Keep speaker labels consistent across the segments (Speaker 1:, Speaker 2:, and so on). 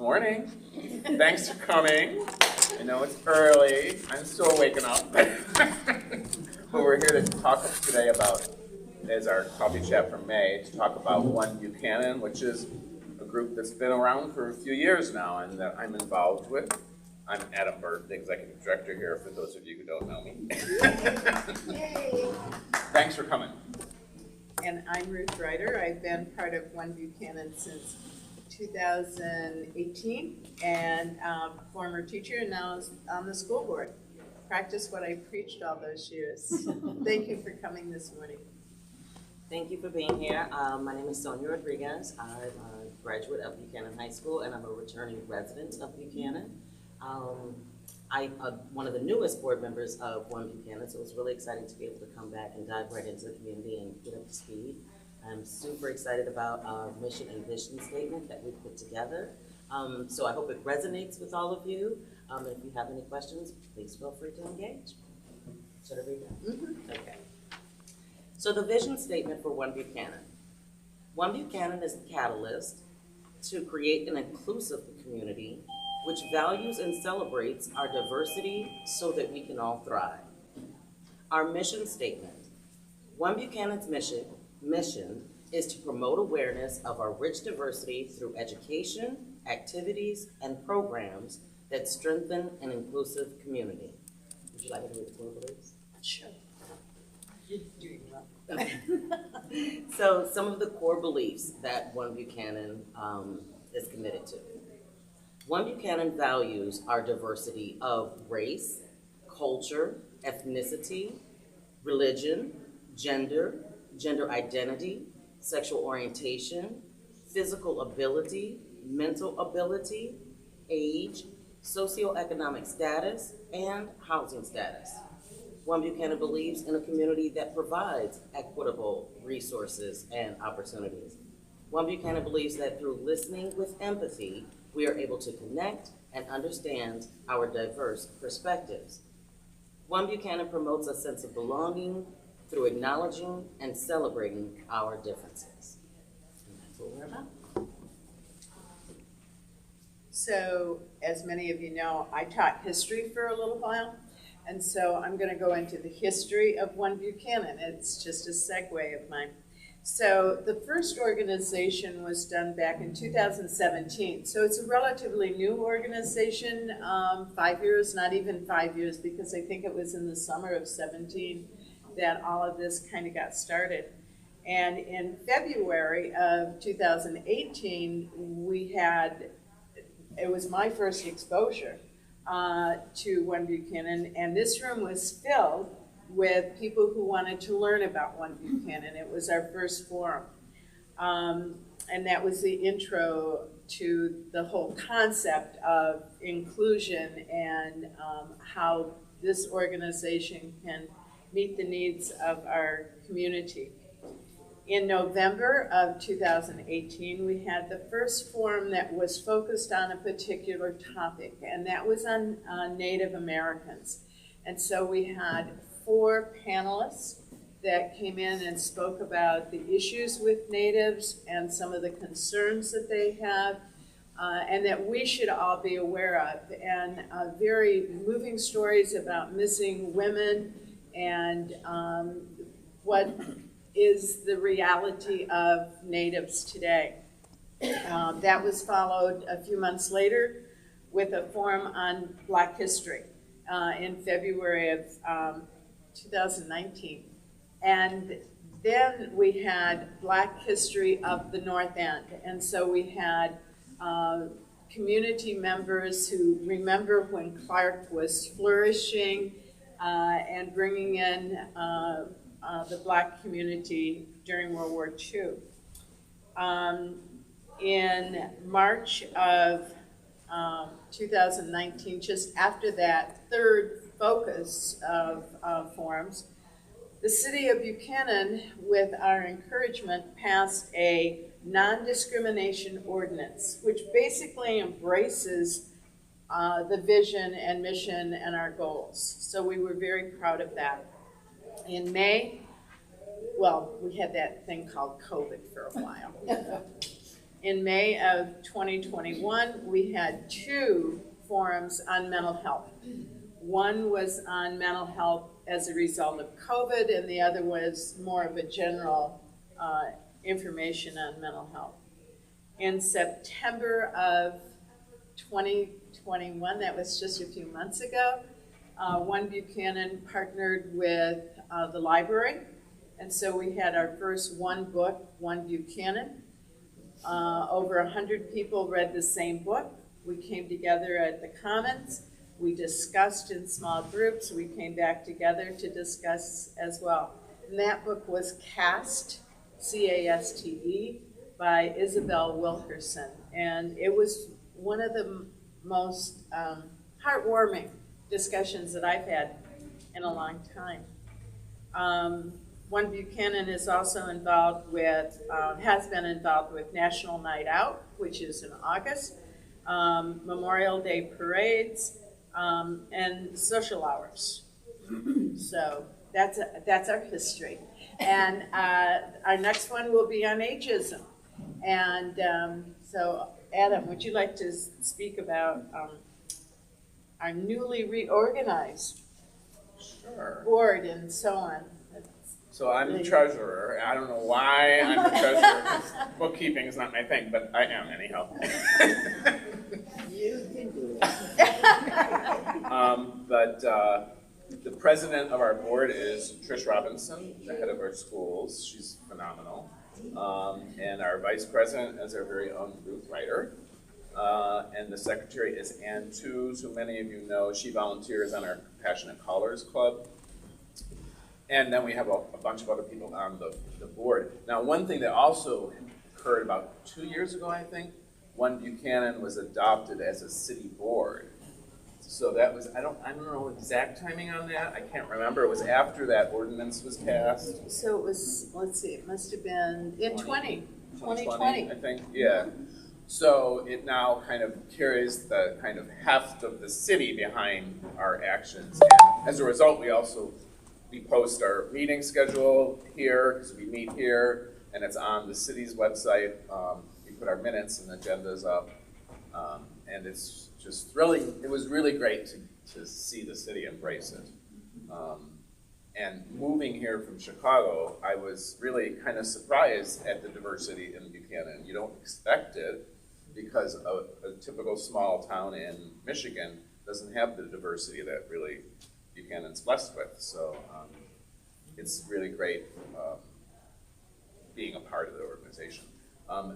Speaker 1: morning. Thanks for coming. I know it's early. I'm still waking up. But we're here to talk today about, as our coffee chat from May, to talk about One Buchanan, which is a group that's been around for a few years now and that I'm involved with. I'm Adam Burt, the executive director here, for those of you who don't know me.
Speaker 2: Yay.
Speaker 1: Thanks for coming.
Speaker 2: And I'm Ruth Ryder. I've been part of One Buchanan since 2018 and former teacher and now on the school board. Practice what I preached all those years. Thank you for coming this morning.
Speaker 3: Thank you for being here. My name is Sonia Rodriguez. I'm a graduate of Buchanan High School and I'm a returning resident of Buchanan. I'm one of the newest board members of One Buchanan, so it's really exciting to be able to come back and dive right into the community and get up to speed. I'm super excited about our mission and vision statement that we put together. So I hope it resonates with all of you. And if you have any questions, please feel free to engage. Should I read that? Mm-hmm. Okay. So the vision statement for One Buchanan. One Buchanan is the catalyst to create an inclusive community which values and celebrates our diversity so that we can all thrive. Our mission statement. One Buchanan's mission is to promote awareness of our rich diversity through education, activities, and programs that strengthen an inclusive community. Would you like me to read the core beliefs?
Speaker 2: Sure. You're doing well.
Speaker 3: Okay. So some of the core beliefs that One Buchanan is committed to. One Buchanan values our diversity of race, culture, ethnicity, religion, gender identity, sexual orientation, physical ability, mental ability, age, socioeconomic status, and housing status. One Buchanan believes in a community that provides equitable resources and opportunities. One Buchanan believes that through listening with empathy, we are able to connect and understand our diverse perspectives. One Buchanan promotes a sense of belonging through acknowledging and celebrating our differences. And that's what we're about.
Speaker 2: So, as many of you know, I taught history for a little while, and so I'm going to go into the history of One Buchanan. It's just a segue of mine. So the first organization was done back in 2017. So it's a relatively new organization, 5 years, not even 5 years, because I think it was in the summer of 17 that all of this kind of got started. And in February of 2018, it was my first exposure to One Buchanan, and this room was filled with people who wanted to learn about One Buchanan. It was our first forum. And that was the intro to the whole concept of inclusion and how this organization can meet the needs of our community. In November of 2018, we had the first forum that was focused on a particular topic, and that was on Native Americans. And so we had 4 panelists that came in and spoke about the issues with natives and some of the concerns that they have and that we should all be aware of. And very moving stories about missing women and what is the reality of natives today. That was followed a few months later with a forum on Black history in February of 2019. And then we had Black history of the North End. And so we had community members who remember when Clark was flourishing and bringing in the Black community during World War II. In March of 2019, just after that third focus of forums, the city of Buchanan, with our encouragement, passed a non-discrimination ordinance, which basically embraces the vision and mission and our goals. So we were very proud of that. In May, well, we had that thing called COVID for a while. In May of 2021, we had 2 forums on mental health. One was on mental health as a result of COVID, and the other was more of a general information on mental health. In September of 2021, that was just a few months ago, One Buchanan partnered with the library, and so we had our first one book, One Buchanan. Over 100 people read the same book. We came together at the Commons. We discussed in small groups. We came back together to discuss as well. And that book was Caste, C-A-S-T-E, by Isabel Wilkerson. And it was one of the most heartwarming discussions that I've had in a long time. One Buchanan is also involved with, has been involved with National Night Out, which is in August, Memorial Day parades, and social hours. So that's our history. And our next one will be on ageism. And so, Adam, would you like to speak about our newly reorganized board and so on?
Speaker 1: So I'm the treasurer. I don't know why I'm the treasurer, because bookkeeping is not my thing, but I am anyhow.
Speaker 4: You can do it.
Speaker 1: But the president of our board is Trish Robinson, the head of our schools. She's phenomenal. And our vice president is our very own Ruth Ryder. And the secretary is Ann Tews, who many of you know. She volunteers on our Compassionate Callers Club. And then we have a bunch of other people on the board. Now, one thing that also occurred about 2 years ago, I think, One Buchanan was adopted as a city board. So that was, I don't know exact timing on that. I can't remember. It was after that ordinance was passed.
Speaker 2: So it was, let's see, it must have been in 2020.
Speaker 1: I think, yeah. So it now kind of carries the kind of heft of the city behind our actions. And as a result, we post our meeting schedule here, because we meet here, and it's on the city's website. We put our minutes and agendas up, and it's just really, it was really great to see the city embrace it. And moving here from Chicago, I was really kind of surprised at the diversity in Buchanan. You don't expect it, because a typical small town in Michigan doesn't have the diversity that really Buchanan's blessed with. So it's really great being a part of the organization.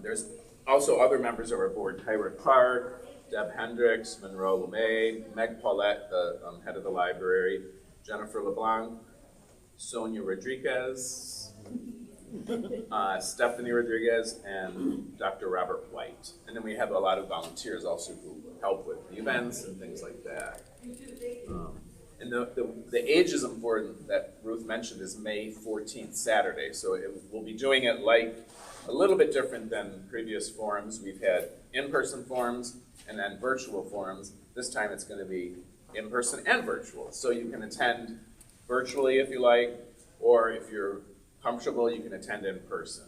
Speaker 1: There's also other members of our board: Tyra Clark, Deb Hendricks, Monroe LeMay, Meg Paulette, the head of the library, Jennifer LeBlanc, Sonia Rodriguez, Stephanie Rodriguez, and Dr. Robert White. And then we have a lot of volunteers also who help with the events and things like that. And the ageism board that Ruth mentioned is May 14th, Saturday. So we'll be doing it like a little bit different than previous forums. We've had in-person forums and then virtual forums. This time it's going to be in-person and virtual. So you can attend virtually if you like, or if you're comfortable, you can attend in person.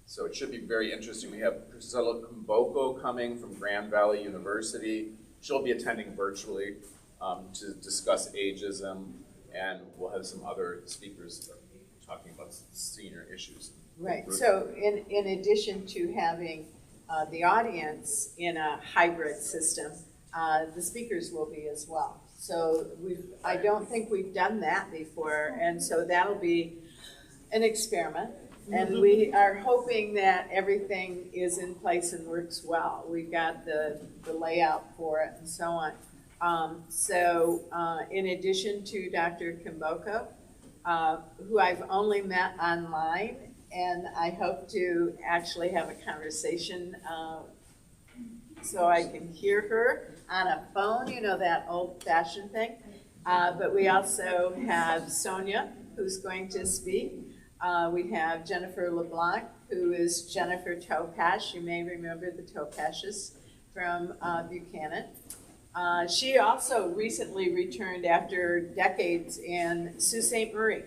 Speaker 1: So it should be very interesting. We have Priscilla Kumboko coming from Grand Valley University. She'll be attending virtually to discuss ageism, and we'll have some other speakers talking about senior issues.
Speaker 2: Right, so in addition to having the audience in a hybrid system, the speakers will be as well. So I don't think we've done that before, and so that'll be an experiment. And we are hoping that everything is in place and works well. We've got the layout for it and so on. In addition to Dr. Kimboko, who I've only met online, and I hope to actually have a conversation so I can hear her on a phone, you know, that old-fashioned thing. But we also have Sonia, who's going to speak. We have Jennifer LeBlanc, who is Jennifer Topash. You may remember the Topashes from Buchanan. She also recently returned after decades in Sault Ste. Marie.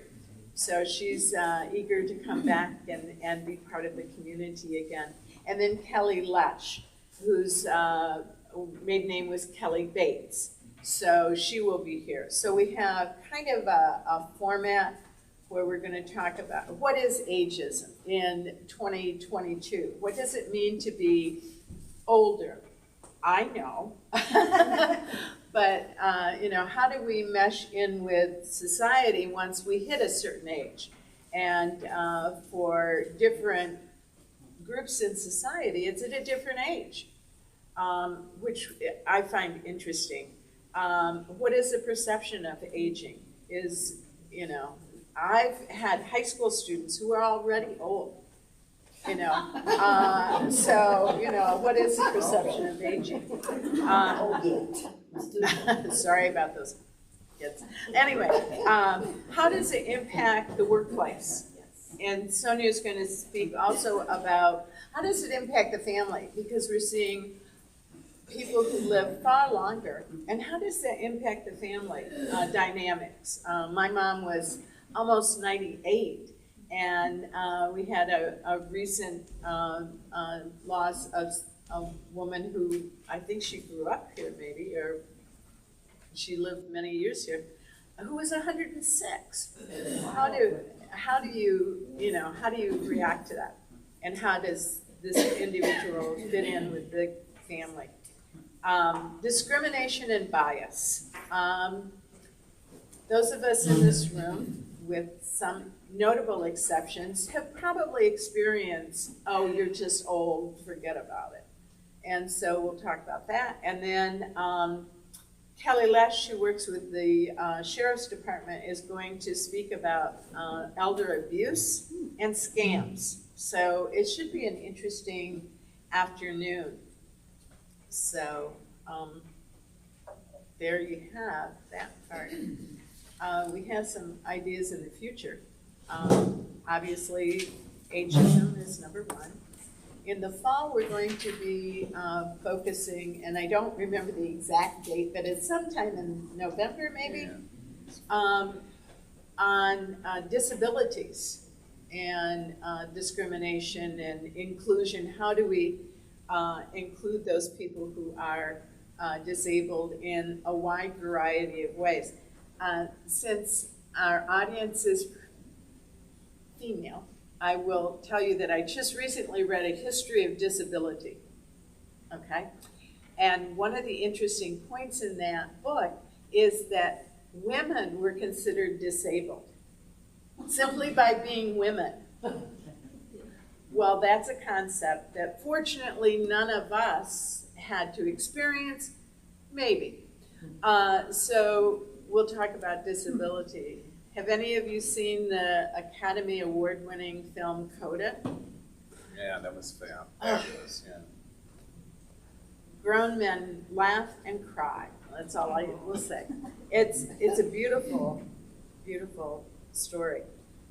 Speaker 2: So she's eager to come back and be part of the community again. and then Kelly Lesh, whose maiden name was Kelly Bates. So she will be here. So we have kind of a format where we're going to talk about what is ageism in 2022. What does it mean to be older? I know. But, how do we mesh in with society once we hit a certain age? And for different groups in society, it's at a different age, which I find interesting. What is the perception of aging? I've had high school students who are already old, what is the perception of aging? Sorry about those kids. Anyway, how does it impact the workplace? And Sonia is going to speak also about how does it impact the family, because we're seeing people who live far longer, and how does that impact the family dynamics? My mom was almost 98, and we had a recent loss of a woman who, I think she grew up here maybe, or she lived many years here, who was 106. How do you react to that? And how does this individual fit in with the family? Discrimination and bias. Those of us in this room, with some notable exceptions, have probably experienced, oh, you're just old, forget about it. And so we'll talk about that. And then Kelly Lesh, who works with the Sheriff's Department, is going to speak about elder abuse and scams. So it should be an interesting afternoon. So there you have that part. We have some ideas in the future. Obviously, ageism is number one. In the fall, we're going to be focusing, and I don't remember the exact date, but it's sometime in November maybe, on disabilities and discrimination and inclusion. How do we include those people who are disabled in a wide variety of ways? Since our audience is female, I will tell you that I just recently read a history of disability, okay? And one of the interesting points in that book is that women were considered disabled simply by being women. Well, that's a concept that fortunately none of us had to experience, maybe. So we'll talk about disability. Have any of you seen the Academy Award-winning film Coda?
Speaker 1: Yeah, that was fabulous, yeah.
Speaker 2: Grown men laugh and cry. That's all I will say. It's a beautiful, beautiful story.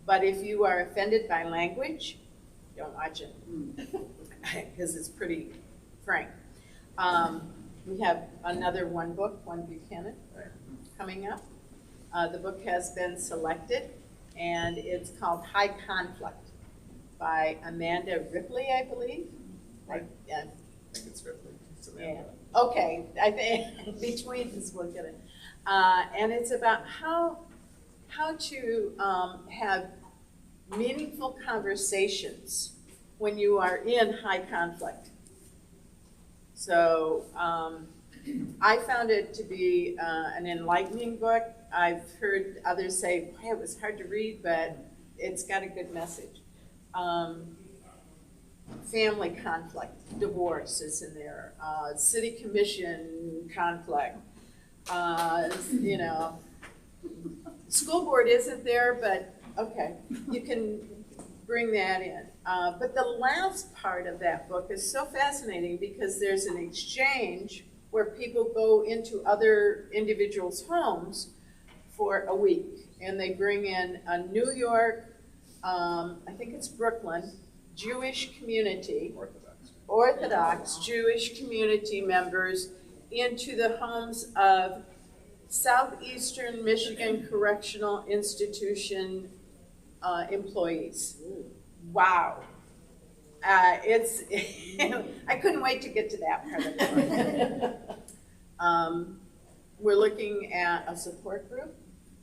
Speaker 2: But if you are offended by language, don't watch it, because it's pretty frank. We have another One Buchanan, coming up. The book has been selected, and it's called High Conflict by Amanda Ripley, I believe.
Speaker 1: Right.
Speaker 2: Yeah.
Speaker 1: I think it's Ripley. It's
Speaker 2: Yeah. Okay, I think between us we'll get it. And it's about how to have meaningful conversations when you are in high conflict. So I found it to be an enlightening book. I've heard others say, boy, it was hard to read, but it's got a good message. Family conflict, divorce is in there, city commission conflict, school board isn't there, but okay, you can bring that in. But the last part of that book is so fascinating because there's an exchange where people go into other individuals' homes for a week, and they bring in a New York, I think it's Brooklyn, Jewish community, Orthodox Jewish community members into the homes of Southeastern Michigan Correctional Institution employees. Wow. It's, I couldn't wait to get to that part of it. We're looking at a support group.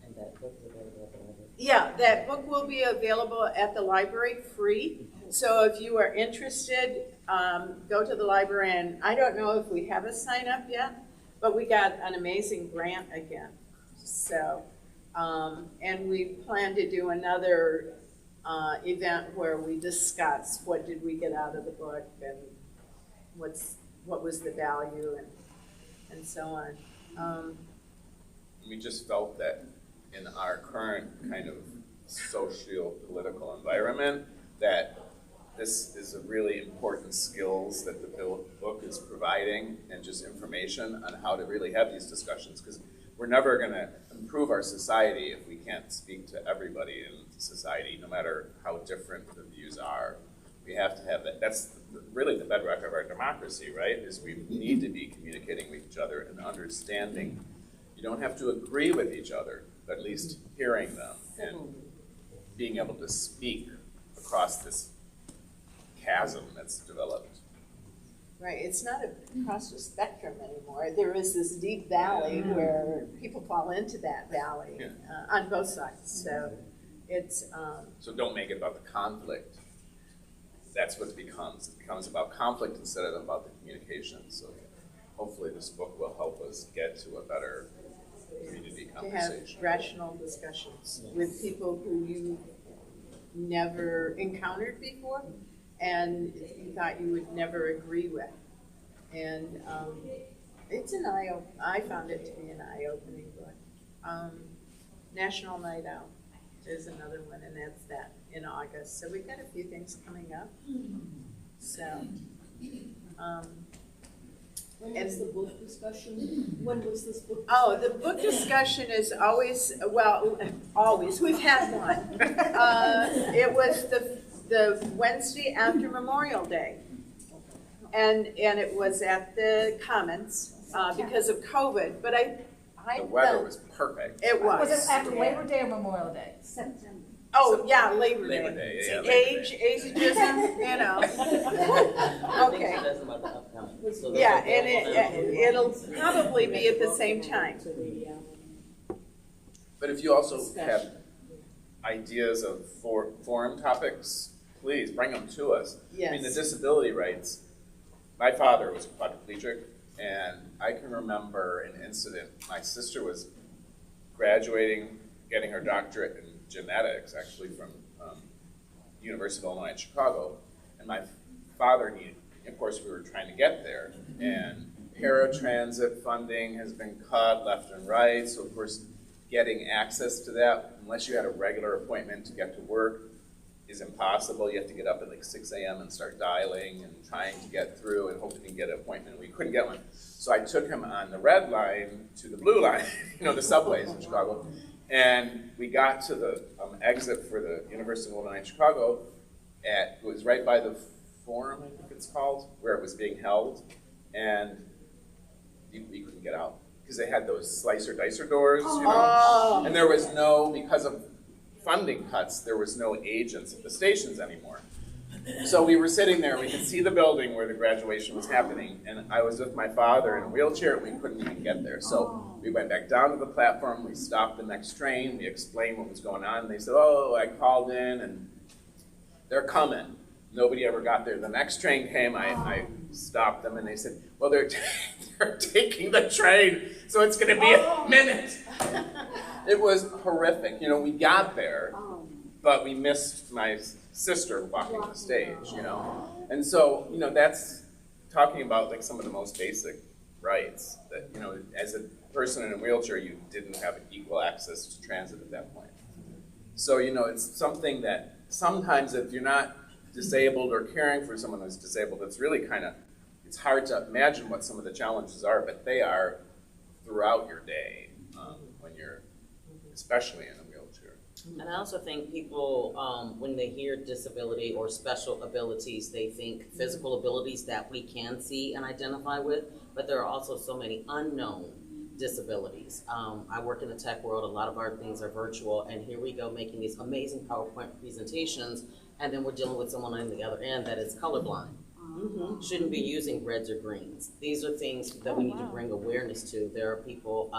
Speaker 3: And that book is available at the library.
Speaker 2: Yeah, that book will be available at the library free. So if you are interested, go to the library, and I don't know if we have a sign up yet, but we got an amazing grant again. So, and we plan to do another event where we discuss what did we get out of the book and what was the value and so on.
Speaker 1: We just felt that in our current kind of socio-political environment, that this is a really important skills that the book is providing, and just information on how to really have these discussions, because we're never going to improve our society if we can't speak to everybody in society, no matter how different the views are. We have to have that. That's really the bedrock of our democracy, right? Is we need to be communicating with each other and understanding. You don't have to agree with each other, but at least hearing them and being able to speak across this chasm that's developed.
Speaker 2: Right, it's not across the spectrum anymore. There is this deep valley where people fall into that valley on both sides. So it's
Speaker 1: So don't make it about the conflict. That's what it becomes. It becomes about conflict instead of about the communication. So hopefully this book will help us get to a better community
Speaker 2: to have
Speaker 1: conversation.
Speaker 2: rational discussions with people who you never encountered before and you thought you would never agree with. And it's I found it to be an eye-opening book. National Night Out is another one, and that's that in August. So we've got a few things coming up. So,
Speaker 4: When was the book discussion? When was this book?
Speaker 2: oh, the book discussion is always, well, always, we've had one. It was the Wednesday after Memorial Day. And it was at the Commons because of COVID, but I
Speaker 1: The weather was perfect.
Speaker 2: It was.
Speaker 5: Was it after Labor Day or Memorial Day?
Speaker 4: September.
Speaker 2: Oh, yeah, Labor Day.
Speaker 1: Labor Day, yeah,
Speaker 2: See, ageism, you know.
Speaker 3: I think
Speaker 2: Okay.
Speaker 3: she does about the upcoming. So those
Speaker 2: Yeah,
Speaker 3: are
Speaker 2: and
Speaker 3: available now.
Speaker 2: it'll probably be at the same time.
Speaker 1: But if you also have ideas of forum topics, please bring them to us. I mean, the
Speaker 2: Yes.
Speaker 1: disability rights, my father was a quadriplegic, and I can remember an incident. My sister was graduating, getting her doctorate in genetics, actually from University of Illinois in Chicago, and my father needed, of course we were trying to get there, and paratransit funding has been cut left and right, so of course getting access to that, unless you had a regular appointment to get to work, is impossible. You have to get up at like 6 a.m. and start dialing and trying to get through and hoping to get an appointment. We couldn't get one. So I took him on the red line to the blue line, the subways in Chicago. And we got to the exit for the University of Illinois in Chicago. It was right by the forum, I think it's called, where it was being held. And we couldn't get out because they had those slicer dicer doors,
Speaker 2: Oh.
Speaker 1: And there was no, because of funding cuts, there was no agents at the stations anymore. So we were sitting there, we could see the building where the graduation was happening, and I was with my father in a wheelchair, and we couldn't even get there. So we went back down to the platform, we stopped the next train, we explained what was going on, and they said, oh, I called in, and they're coming. Nobody ever got there. The next train came, I stopped them, and they said, well, they're taking the train, so it's gonna be a minute. It was horrific. We got there, but we missed my sister walking the stage, And so, that's talking about like some of the most basic rights that, as a person in a wheelchair, you didn't have equal access to transit at that point. So, it's something that sometimes if you're not disabled or caring for someone who's disabled, it's really it's hard to imagine what some of the challenges are, but they are throughout your day when you're especially in a wheelchair.
Speaker 3: And I also think people, when they hear disability or special abilities, they think physical abilities that we can see and identify with, but there are also so many unknown disabilities. I work in the tech world, a lot of our things are virtual, and here we go making these amazing PowerPoint presentations, and then we're dealing with someone on the other end that is colorblind. Shouldn't be using reds or greens. These are things that we need to bring awareness to. There are people,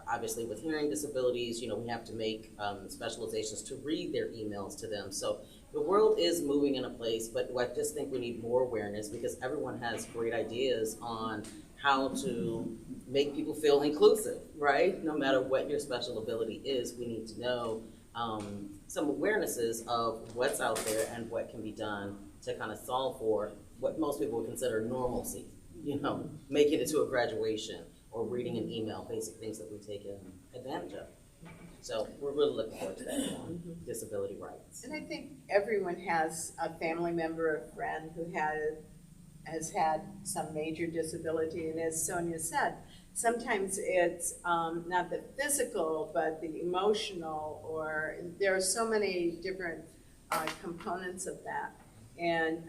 Speaker 3: obviously with hearing disabilities, you know, we have to make specializations to read their emails to them. So the world is moving in a place, but I just think we need more awareness because everyone has great ideas on how to make people feel inclusive, right? No matter what your special ability is, we need to know some awarenesses of what's out there and what can be done to kind of solve for what most people would consider normalcy, you know, making it to a graduation or reading an email, basic things that we take advantage of. So we're really looking forward to that on disability rights.
Speaker 2: And I think everyone has a family member, a friend who has had some major disability, and as Sonia said, sometimes it's not the physical, but the emotional, or there are so many different components of that. And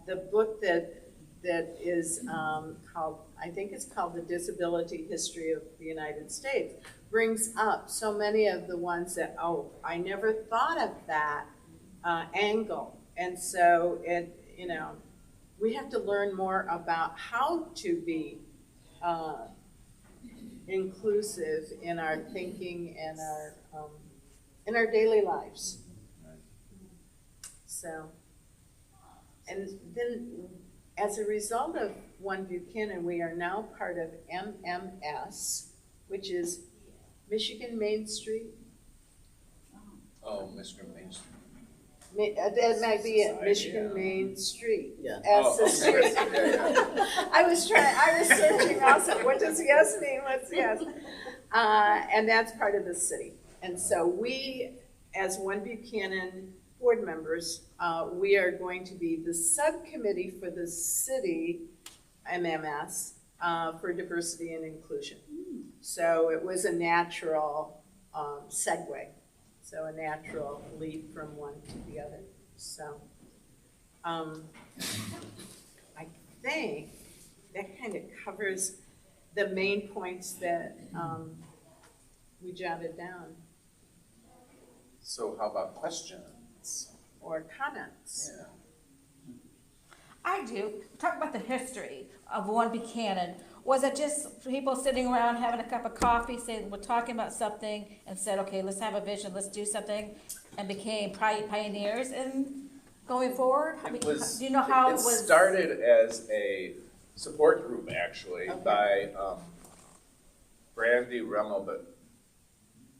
Speaker 2: the book that is called, I think it's called The Disability History of the United States, brings up so many of the ones that, oh, I never thought of that angle. And so it, you know, we have to learn more about how to be inclusive in our thinking and in our daily lives. So, and then as a result of One Buchanan, we are now part of MMS, which is Michigan Main Street.
Speaker 1: Oh, Michigan Main Street.
Speaker 2: That might be it, Michigan Main Street.
Speaker 3: Yeah.
Speaker 2: As the street.
Speaker 1: Yeah.
Speaker 2: I was searching also, what does yes mean, what's yes? And that's part of the city. And so we, as One Buchanan board members, we are going to be the subcommittee for the city MMS for diversity and inclusion. So it was a natural segue. So a natural leap from one to the other. So I think that kind of covers the main points that we jotted down.
Speaker 1: So how about questions?
Speaker 2: Or comments.
Speaker 1: Yeah.
Speaker 5: I do. Talk about the history of One Buchanan. Was it just people sitting around having a cup of coffee, saying we're talking about something, and said, okay, let's have a vision, let's do something, and became pioneers in going forward? I mean, do you know how it was?
Speaker 1: It started as a support group, actually,
Speaker 2: Okay.
Speaker 1: by Brandy Remmel, but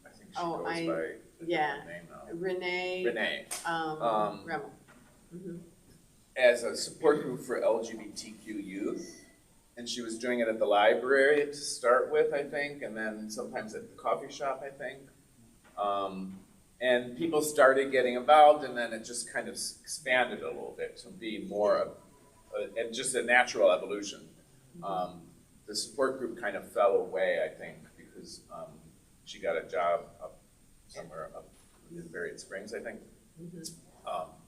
Speaker 1: I think she goes by a different name now. Renee.
Speaker 2: Remmel.
Speaker 1: As a support group for LGBTQ youth. And she was doing it at the library to start with, I think, and then sometimes at the coffee shop, I think. And people started getting involved, and then it just kind of expanded a little bit to be more and just a natural evolution. The support group kind of fell away, I think, because she got a job up somewhere up in Varied Springs, I think.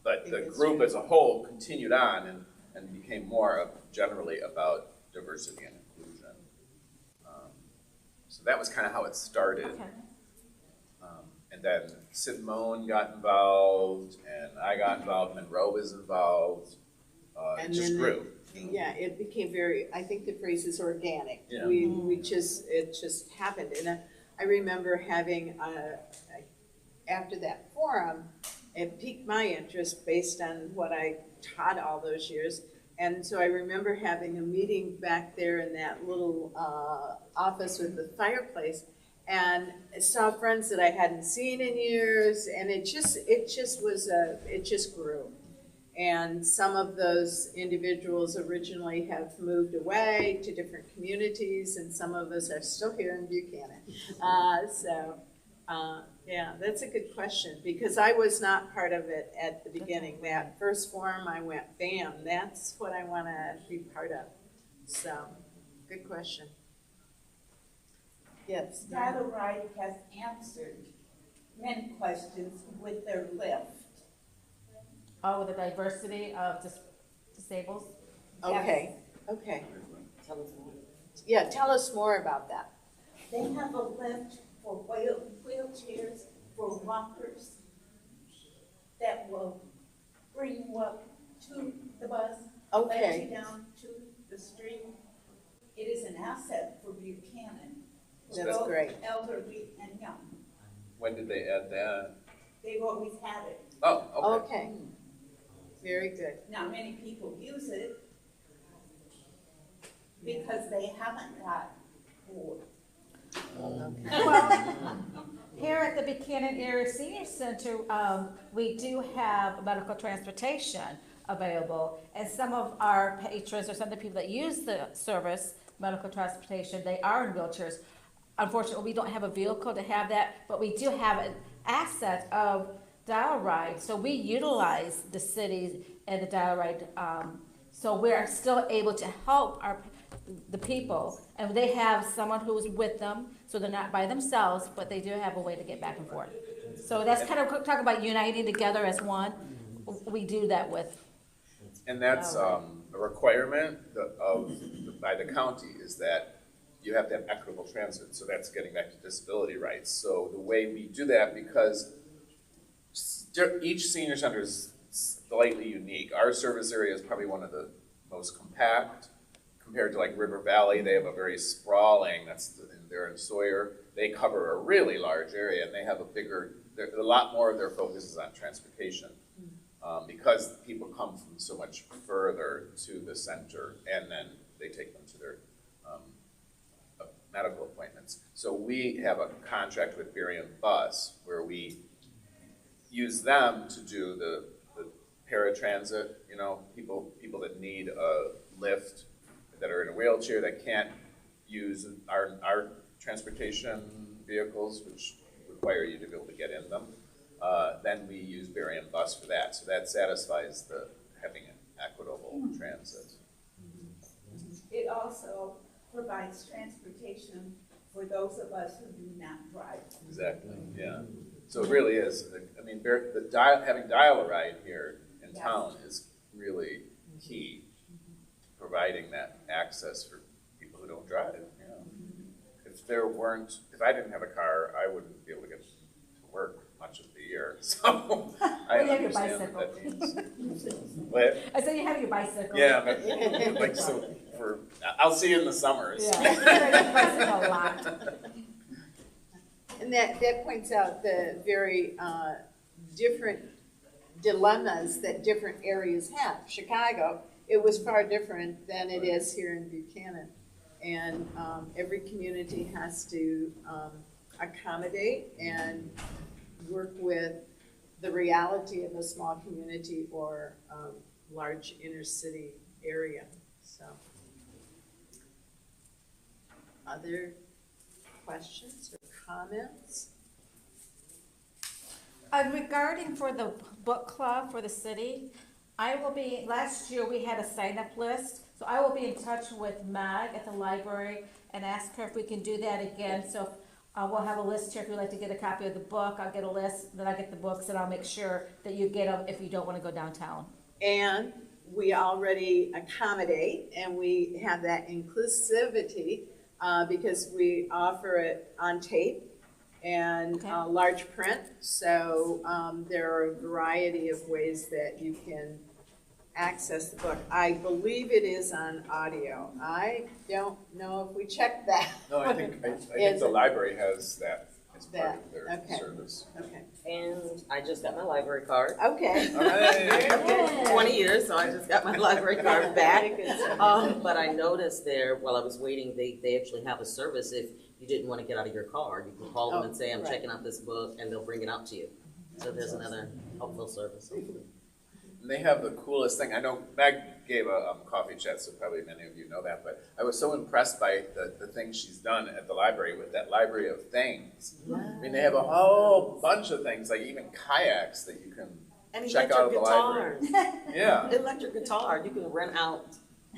Speaker 1: But the group as a whole continued on and became more generally about diversity and inclusion. So that was kind of how it started.
Speaker 5: Okay.
Speaker 1: And then Simone got involved, and I got involved, Monroe was involved.
Speaker 2: And
Speaker 1: it just
Speaker 2: then
Speaker 1: grew.
Speaker 2: Yeah, it became very, I think the phrase is organic.
Speaker 1: Yeah.
Speaker 2: It just happened. And I remember having, after that forum, it piqued my interest based on what I taught all those years. And so I remember having a meeting back there in that little office with the fireplace, and I saw friends that I hadn't seen in years, and it just grew. And some of those individuals originally have moved away to different communities, and some of us are still here in Buchanan. Yeah, that's a good question, because I was not part of it at the beginning. That first forum, I went, bam, that's what I want to be part of. So, good question. Yes?
Speaker 6: Tyler Wright has answered many questions with their left.
Speaker 5: Oh, the diversity of disables?
Speaker 2: Okay, okay.
Speaker 3: Tell us more.
Speaker 2: Yeah, tell us more about that.
Speaker 6: They have a lift for wheelchairs, for walkers, that will bring you up to the bus, let
Speaker 2: Okay.
Speaker 6: you down to the street. It is an asset for Buchanan. for
Speaker 2: That's
Speaker 6: both
Speaker 2: great.
Speaker 6: Elderly and young.
Speaker 1: When did they add that?
Speaker 6: They've always had it.
Speaker 1: Oh, okay.
Speaker 2: Okay. Very good.
Speaker 6: Now, many people use it because they haven't got board.
Speaker 5: Well, here at the Buchanan Area Senior Center, we do have medical transportation available. And some of our patrons or some of the people that use the service, medical transportation, they are in wheelchairs. Unfortunately, we don't have a vehicle to have that, but we do have an asset of dial ride. So we utilize the cities and the dial ride. So we're still able to help the people, and they have someone who's with them, so they're not by themselves, but they do have a way to get back and forth. So that's kind of talk about uniting together as one. We do that with.
Speaker 1: And that's a requirement by the county, is that you have to have equitable transit. So that's getting back to disability rights. So the way we do that, because each senior center is slightly unique. Our service area is probably one of the most compact. Compared to like River Valley, they have a very sprawling, they're in Sawyer, they cover a really large area, and they have a lot more of their focus is on transportation. Because people come from so much further to the center, and then they take them to their medical appointments. So we have a contract with Berrien Bus, where we use them to do the paratransit, people that need a lift, that are in a wheelchair, that can't use our transportation vehicles, which require you to be able to get in them. Then we use Berrien Bus for that. So that satisfies the having an equitable transit.
Speaker 6: It also provides transportation for those of us who do not drive.
Speaker 1: Exactly, yeah. So it really is. I mean, having dial-a-ride here in town is really key, providing that access for people who don't drive. If I didn't have a car, I wouldn't be able to get to work much of the year. So I
Speaker 5: you have your
Speaker 1: understand what that means. But,
Speaker 5: I said you have your bicycle.
Speaker 1: yeah, but like I'll see you in the summers.
Speaker 5: Yeah, you ride your bicycle a lot.
Speaker 2: And that points out the very different dilemmas that different areas have. Chicago, it was far different than it is here in Buchanan. And every community has to accommodate and work with the reality of a small community or large inner city area. So, other questions or comments?
Speaker 5: Regarding for the book club for the city, last year we had a sign-up list, so I will be in touch with Mag at the library and ask her if we can do that again. So we'll have a list here if you'd like to get a copy of the book. I'll get a list, then I'll get the books, and I'll make sure that you get them if you don't want to go downtown.
Speaker 2: And we already accommodate, and we have that inclusivity because we offer it on tape and large print. So there are a variety of ways that you can access the book. I believe it is on audio. I don't know if we checked that.
Speaker 1: No, I think the library has that as part of their service.
Speaker 2: Okay.
Speaker 3: And I just got my library card.
Speaker 2: Okay.
Speaker 1: All right.
Speaker 3: 20 years, so I just got my library card back.
Speaker 2: Very good.
Speaker 3: But I noticed there, while I was waiting, they actually have a service if you didn't want to get out of your car. You can call them and say, I'm checking out this book, and they'll bring it out to you. So there's another helpful service.
Speaker 1: And they have the coolest thing. I know Meg gave a coffee chat, so probably many of you know that, but I was so impressed by the things she's done at the library with that library of things. I mean, they have a whole bunch of things, like even kayaks that you can check out of the library. Yeah.
Speaker 3: Electric guitar. You can rent out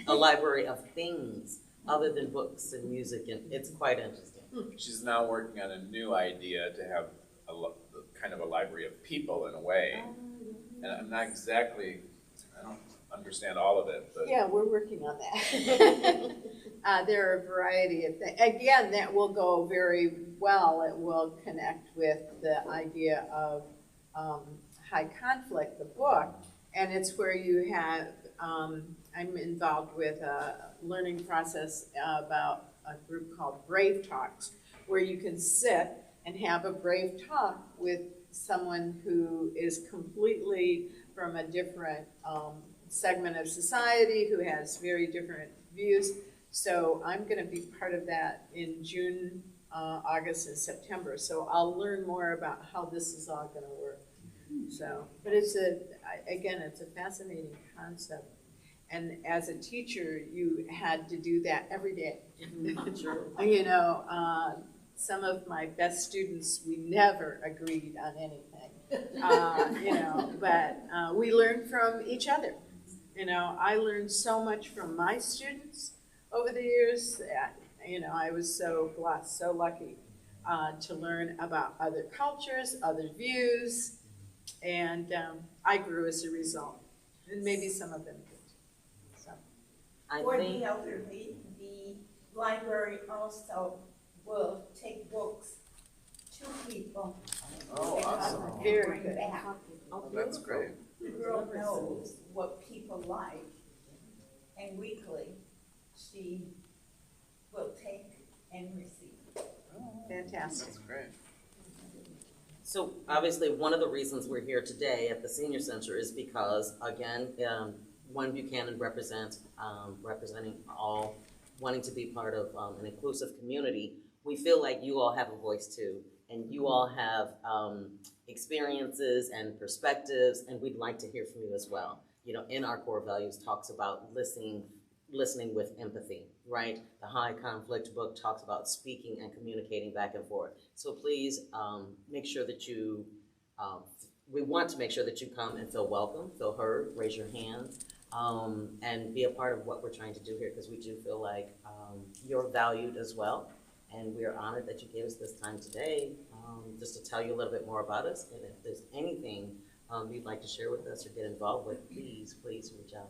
Speaker 3: a library of things other than books and music, and it's quite interesting.
Speaker 1: She's now working on a new idea to have kind of a library of people in a way. And I'm not exactly, I don't understand all of it, but
Speaker 2: Yeah, we're working on that. There are a variety of things. Again, that will go very well. It will connect with the idea of high conflict, the book, and it's where you have, I'm involved with a learning process about a group called Brave Talks, where you can sit and have a brave talk with someone who is completely from a different segment of society, who has very different views. So I'm going to be part of that in June, August, and September. So I'll learn more about how this is all going to work. So, but it's again, it's a fascinating concept. And as a teacher, you had to do that every day.
Speaker 3: Sure.
Speaker 2: You know, some of my best students, we never agreed on anything. You know, but we learned from each other. You know, I learned so much from my students over the years. You know, I was so blessed, so lucky to learn about other cultures, other views, and I grew as a result. And maybe some of them did. So.
Speaker 3: I
Speaker 6: For
Speaker 3: think,
Speaker 6: the elderly, the library also will take books to people.
Speaker 1: oh,
Speaker 6: that
Speaker 1: awesome.
Speaker 6: can
Speaker 2: Very
Speaker 6: bring
Speaker 2: good.
Speaker 6: back.
Speaker 1: Well, that's great.
Speaker 6: The girl knows what people like, and weekly, she will take and receive.
Speaker 2: Fantastic.
Speaker 1: That's great.
Speaker 3: so obviously, one of the reasons we're here today at the Senior Center is because, again, One Buchanan represents, representing all, wanting to be part of an inclusive community. We feel like you all have a voice too, and you all have experiences and perspectives, and we'd like to hear from you as well. You know, in our core values talks about listening with empathy, right? The High Conflict book talks about speaking and communicating back and forth. So please make sure that you, we want to make sure that you come and feel welcome, feel heard, raise your hands, and be a part of what we're trying to do here, because we do feel like you're valued as well. And we are honored that you gave us this time today just to tell you a little bit more about us. And if there's anything you'd like to share with us or get involved with, please reach out.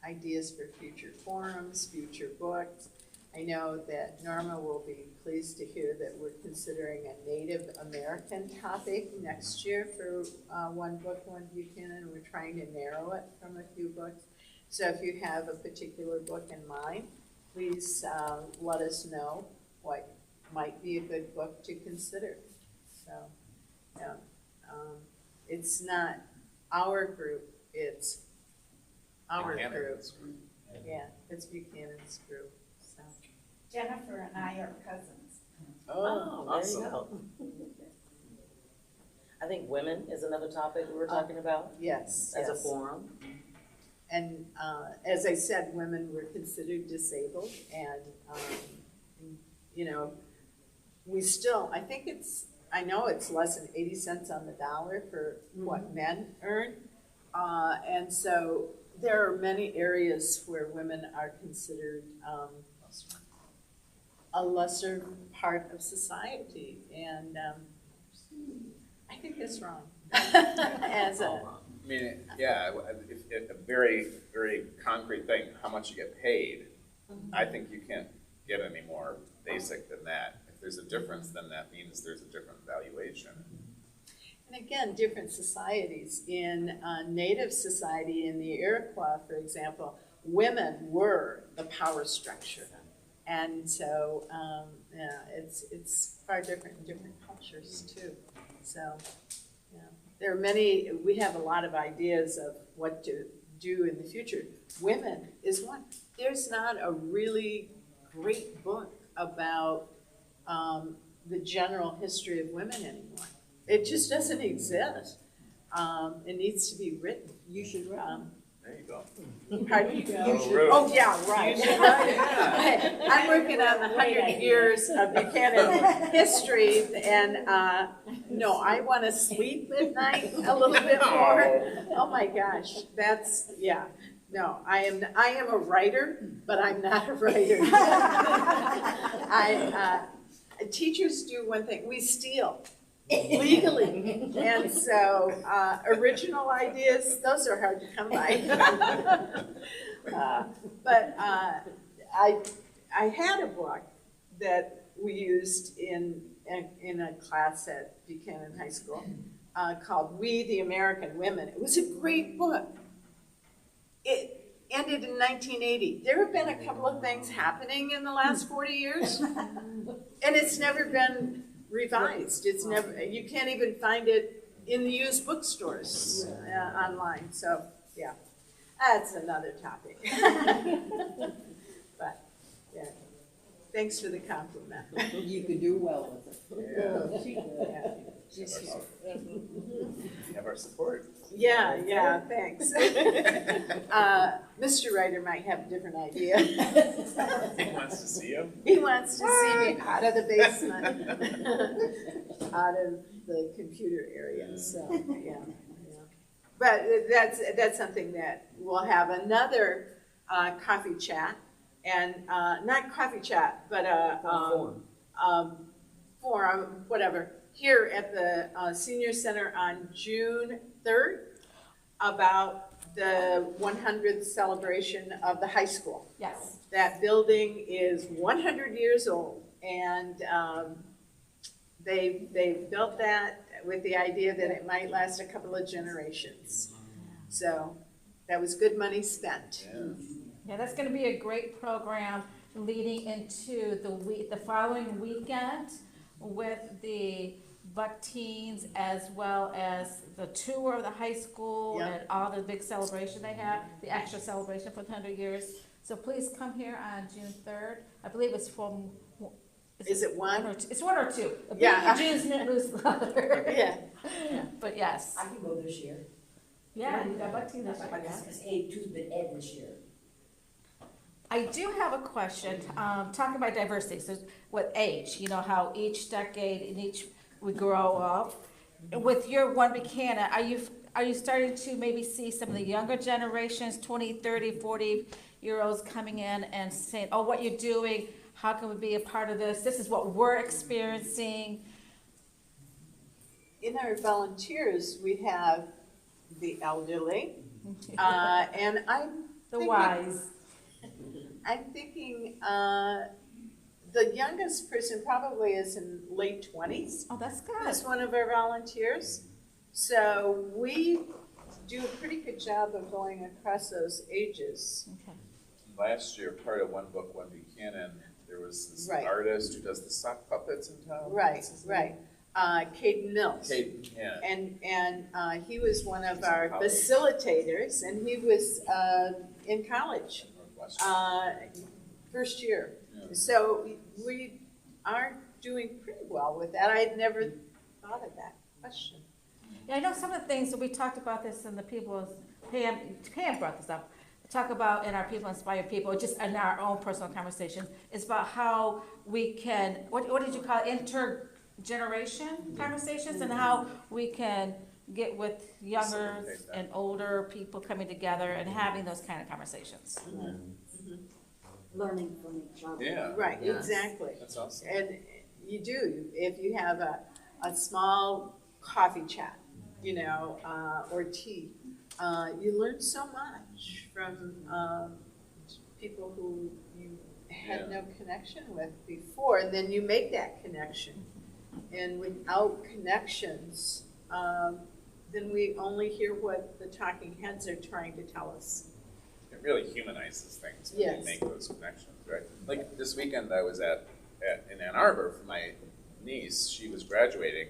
Speaker 2: Ideas for future forums, future books. I know that Norma will be pleased to hear that we're considering a Native American topic next year for One Book, One Buchanan. We're trying to narrow it from a few books. So if you have a particular book in mind, please let us know what might be a good book to consider. So, yeah, it's not our group, it's our group.
Speaker 1: Buchanan's.
Speaker 2: Yeah, it's Buchanan's group, so.
Speaker 6: Jennifer and I are cousins.
Speaker 1: Oh,
Speaker 3: there you
Speaker 1: awesome.
Speaker 3: go. I think women is another topic we were talking about
Speaker 2: Yes,
Speaker 3: as a
Speaker 2: yes.
Speaker 3: forum.
Speaker 2: And as I said, women were considered disabled, and you know, we still, I know it's less than 80 cents on the dollar for what men earn, and so there are many areas where women are considered a lesser part of society, and I think that's wrong. As a
Speaker 1: I mean, yeah, if a very, very concrete thing, how much you get paid, I think you can't get any more basic than that. If there's a difference, then that means there's a different valuation.
Speaker 2: And again, different societies. In Native society, in the Iroquois, for example, women were the power structure. And so, yeah, it's far different in different cultures too. So, yeah. There are many, we have a lot of ideas of what to do in the future. Women is one. There's not a really great book about the general history of women anymore. It just doesn't exist. It needs to be written.
Speaker 4: You should write.
Speaker 1: There you go.
Speaker 2: Pardon?
Speaker 1: should-
Speaker 2: Oh, yeah, right. I'm working on the 100 years of Buchanan history, and no, I want to sleep at night a little bit more. Oh my gosh, that's, yeah. No, I am a writer, but I'm not a writer. Teachers do one thing, we steal. legally. And so, original ideas, those are hard to come by. But I had a book that we used in a class at Buchanan High School called We the American Women. It was a great book. It ended in 1980. There have been a couple of things happening in the last 40 years, and it's never been revised. It's never, you can't even find it in the used bookstores online. So, yeah, that's another topic. But, yeah, thanks for the compliment.
Speaker 4: You could do well with it.
Speaker 2: Yeah. She's here.
Speaker 1: You have our support.
Speaker 2: Yeah, thanks. Mr. Ryder might have a different idea.
Speaker 1: He wants to see you.
Speaker 2: He wants to see me out of the basement, out of the computer area, so, yeah. But that's something that we'll have another coffee chat, and not coffee chat, but a forum, whatever, here at the Senior Center on June 3rd about the 100th celebration of the high school.
Speaker 5: Yes.
Speaker 2: That building is 100 years old, and they built that with the idea that it might last a couple of generations. So that was good money spent.
Speaker 5: Yeah, that's gonna be a great program leading into the following weekend with the Buck Teens, as well as the tour of the high school
Speaker 2: Yep.
Speaker 5: and all the big celebration they have, the extra celebration for the 100 years. So please come here on June 3rd. I believe it's from.
Speaker 2: Is it one?
Speaker 5: Or two? It's 1 or 2. It'll be
Speaker 2: Yeah.
Speaker 5: in June's newsletter.
Speaker 2: Yeah.
Speaker 5: But yes.
Speaker 7: I can go this year.
Speaker 5: Yeah, you got Buck Teens this year, yeah.
Speaker 7: Because A2's been added this year.
Speaker 5: I do have a question, talking about diversity, so with age, you know, how each decade and each we grow up. With your One Buchanan, are you starting to maybe see some of the younger generations, 20, 30, 40-year-olds coming in and saying, oh, what you're doing, how can we be a part of this? This is what we're experiencing.
Speaker 2: In our volunteers, we have the elderly, and I'm thinking the youngest person probably is in late 20s.
Speaker 5: Oh, that's good.
Speaker 2: Is one of our volunteers. So we do a pretty good job of going across those ages.
Speaker 5: Okay.
Speaker 1: Last year, part of One Book, One Buchanan, there was this
Speaker 2: Right.
Speaker 1: artist who does the sock puppets in town.
Speaker 2: Right,
Speaker 1: What's his
Speaker 2: right. Caden Mills.
Speaker 1: name? Caden, yeah.
Speaker 2: And he was one of
Speaker 1: He's in
Speaker 2: our
Speaker 1: college.
Speaker 2: facilitators, and he was in college,
Speaker 1: Northwestern.
Speaker 2: first year.
Speaker 1: Yeah.
Speaker 2: So we are doing pretty well with that. I had never thought of that question.
Speaker 5: Yeah, I know some of the things that we talked about this in the people, Pam brought this up, talk about in our People Inspire People, just in our own personal conversations, is about how we can, what did you call it, intergeneration conversations, and how we can get with younger
Speaker 1: Facilitate that.
Speaker 5: and older people coming together and having those kind of conversations.
Speaker 7: Learning from each other.
Speaker 1: Yeah.
Speaker 2: Right,
Speaker 3: Yes.
Speaker 2: exactly.
Speaker 1: That's awesome.
Speaker 2: And you do, if you have a small coffee chat, you know, or tea, you learn so much from people who you had
Speaker 1: Yeah.
Speaker 2: no connection with before, and then you make that connection. And without connections, then we only hear what the talking heads are trying to tell us.
Speaker 1: It really humanizes things when
Speaker 2: Yes.
Speaker 1: you make those connections, right? Like this weekend, I was in Ann Arbor for my niece. She was graduating,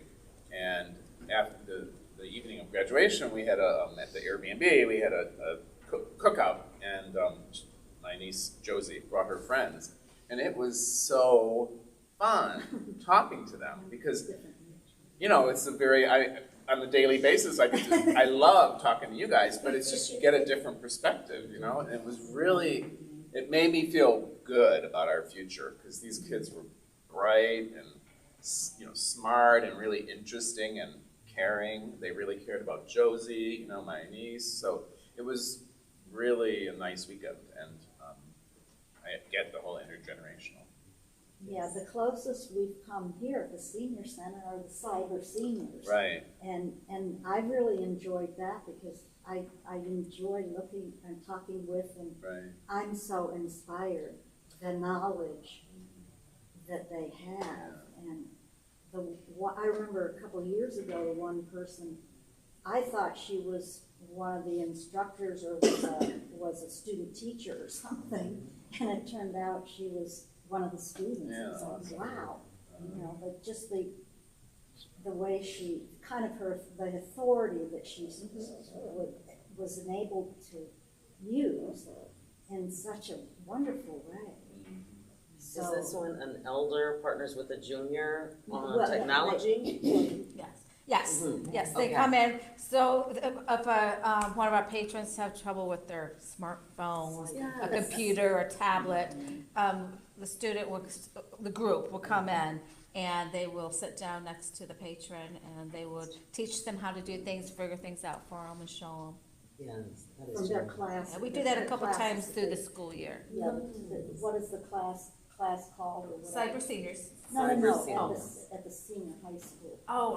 Speaker 1: and after the evening of graduation, we had at the Airbnb we had a cookout, and my niece Josie brought her friends, and it was so fun talking to them because you know it's a very on a daily basis, I love talking to you guys, but it's just you get a different perspective, you know. And it made me feel good about our future because these kids were bright and smart and really interesting and caring. They really cared about Josie, my niece. So it was really a nice weekend, and I get the whole intergenerational
Speaker 8: Yeah, the closest we've come here at the senior center are the cyber seniors.
Speaker 1: Right.
Speaker 8: And I really enjoyed that because I enjoy looking and talking with them.
Speaker 1: Right.
Speaker 8: I'm so inspired, the knowledge that they have. And I remember a couple of years ago, the one person, I thought she was one of the instructors or was a student teacher or something. And it turned out she was one of the students.
Speaker 1: Yeah,
Speaker 8: It's
Speaker 1: awesome.
Speaker 8: like, wow, you know, but just the way she, kind of the authority that she was enabled to use in such a wonderful way.
Speaker 3: Is this when an elder partners with a junior on
Speaker 8: Well,
Speaker 3: technology?
Speaker 5: Yes,
Speaker 3: Mhm.
Speaker 5: yes, they
Speaker 3: Okay.
Speaker 5: come in, so if one of our patrons have trouble with their smartphone, a computer or tablet, the group will come in and they will sit down next to the patron and they will teach them how to do things, figure things out for them and show
Speaker 3: Yes, that is
Speaker 8: From their
Speaker 3: true.
Speaker 8: class.
Speaker 5: them. We do that a
Speaker 8: their
Speaker 5: couple
Speaker 8: classes
Speaker 5: times through the
Speaker 8: that-
Speaker 5: school year.
Speaker 8: Yeah, what is the class called or whatever?
Speaker 5: Cyber seniors.
Speaker 8: No,
Speaker 3: Cyber
Speaker 8: at
Speaker 3: seniors.
Speaker 8: the senior high school.
Speaker 5: Oh,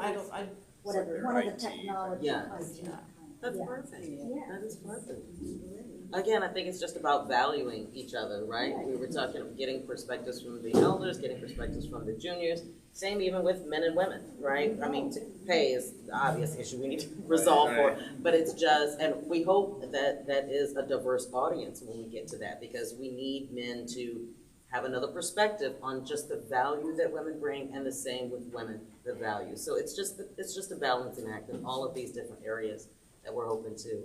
Speaker 8: Whatever,
Speaker 1: Their
Speaker 8: one of the
Speaker 1: IT.
Speaker 8: technology.
Speaker 3: Yes.
Speaker 8: IT kind of-
Speaker 3: That's
Speaker 8: yeah.
Speaker 3: perfect.
Speaker 8: Yeah.
Speaker 3: That is perfect. Again, I think it's just about valuing each other, right? We were talking of getting perspectives from the elders, getting perspectives from the juniors. Same even with men and women, right? I mean, pay is the obvious issue we need to resolve
Speaker 1: Right.
Speaker 3: for. But it's just, and we hope that that is a diverse audience when we get to that, because we need men to have another perspective on just the value that women bring, and the same with women, the value. So it's just a balancing act in all of these different areas that we're hoping to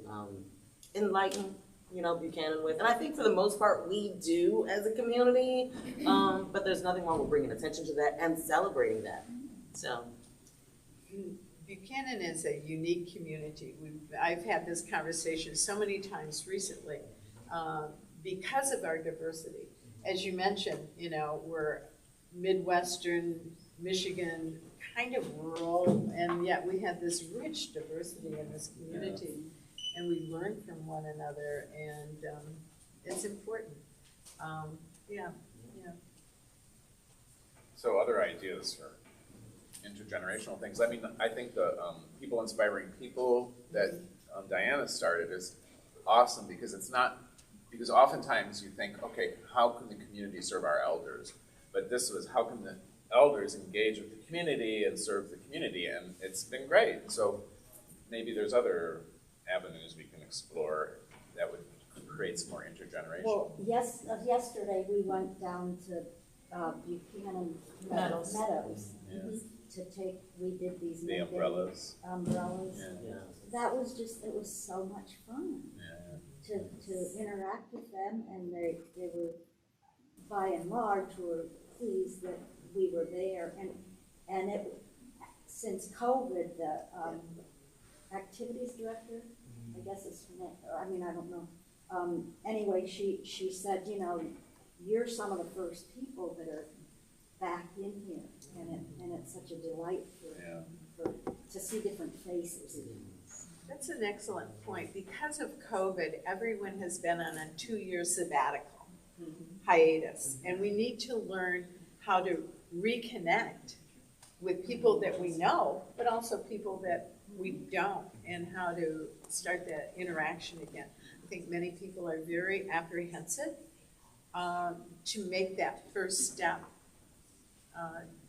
Speaker 3: enlighten, Buchanan with. And I think for the most part, we do as a community, but there's nothing wrong with bringing attention to that and celebrating that. So,
Speaker 2: Buchanan is a unique community. I've had this conversation so many times recently because of our diversity. As you mentioned, we're Midwestern, Michigan, kind of rural, and yet we have this rich diversity in this community. And we learn from one another, and it's important. Yeah.
Speaker 1: So other ideas for intergenerational things. I mean, I think the people inspiring people that Diana started is awesome because because oftentimes you think, okay, how can the community serve our elders? But this was, how can the elders engage with the community and serve the community? And it's been great. So maybe there's other avenues we can explore that would create some more intergenerational.
Speaker 8: Well, yesterday we went down to Buchanan
Speaker 5: Meadows.
Speaker 1: Yeah.
Speaker 8: We did these
Speaker 1: The
Speaker 8: midday
Speaker 1: umbrellas.
Speaker 8: umbrellas.
Speaker 1: Yeah.
Speaker 8: That was it was so much fun
Speaker 1: Yeah.
Speaker 8: to interact with them, and they were, by and large, were pleased that we were there, and it, since COVID, the activities director, I guess it's, I don't know. Anyway, she said, you're some of the first people that are back in here, and it's such a delight to see different faces.
Speaker 2: That's an excellent point. Because of COVID, everyone has been on a 2-year sabbatical hiatus, and we need to learn how to reconnect with people that we know, but also people that we don't, and how to start that interaction again. I think many people are very apprehensive to make that first step.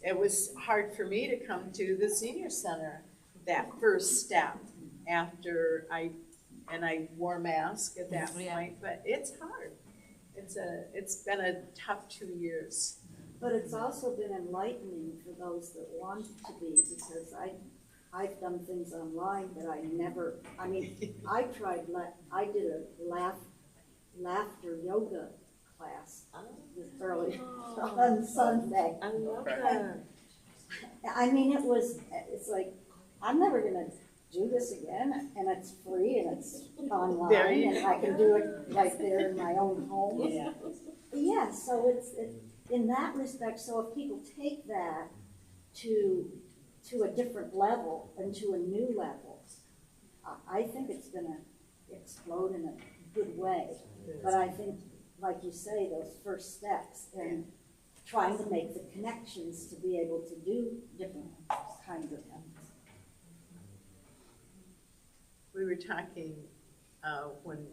Speaker 2: It was hard for me to come to the senior center, that first step, after I wore a mask at that point, but it's hard. It's been a tough 2 years.
Speaker 8: But it's also been enlightening for those that want to be, because I've done things online that I did a laughter yoga class this early on Sunday.
Speaker 3: I love that.
Speaker 8: It's like, I'm never gonna do this again, and it's free, and it's
Speaker 2: There
Speaker 8: online,
Speaker 2: you
Speaker 8: and I can do it right there in my own home. Yeah, so it's in that respect, so if people take that to a different level and to a new level, I think it's gonna explode in a good way. But I think, like you say, those first steps and trying to make the connections to be able to do different kinds of things.
Speaker 2: We were talking, when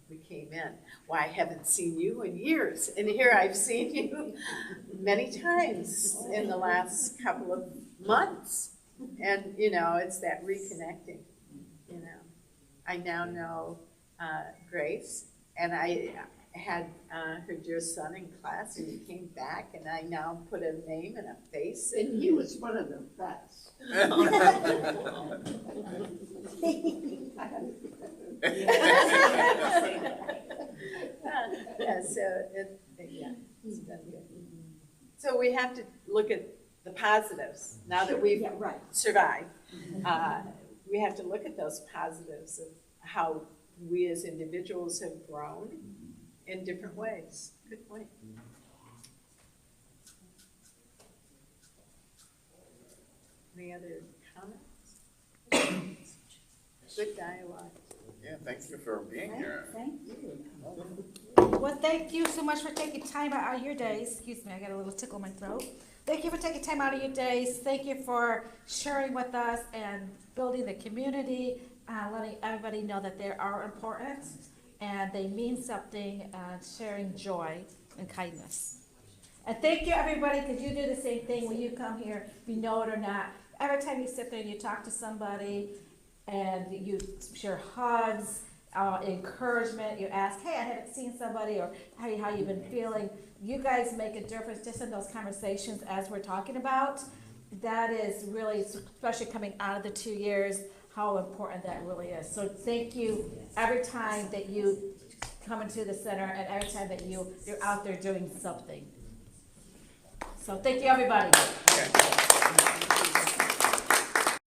Speaker 2: we came in, why I haven't seen you in years, and here I've seen you many times in the last couple of months. And, you know, it's that reconnecting, you know. I now know Grace, and I had her dear son in class, and he came back, and I now put a name and a face.
Speaker 4: And he was one of the best.
Speaker 2: Yeah, so it's been good. So we have to look at the positives, now that we've
Speaker 8: Yeah, right.
Speaker 2: survived. We have to look at those positives of how we as individuals have grown in different ways. Good point. Any other comments? Good dialogue.
Speaker 1: Yeah, thank you for being here.
Speaker 8: Thank you.
Speaker 5: Well, thank you so much for taking time out of your days. Excuse me, I got a little tickle in my throat. Thank you for taking time out of your days. Thank you for sharing with us and building the community, letting everybody know that they are important and they mean something, sharing joy and kindness. And thank you, everybody, because you do the same thing when you come here, if you know it or not. Every time you sit there and you talk to somebody and you share hugs, encouragement, you ask, hey, I haven't seen somebody, or hey, how you been feeling? You guys make a difference just in those conversations as we're talking about. That is really, especially coming out of the 2 years, how important that really is. So thank you every time that you come into the center and every time that you're out there doing something. So thank you, everybody.
Speaker 1: Okay.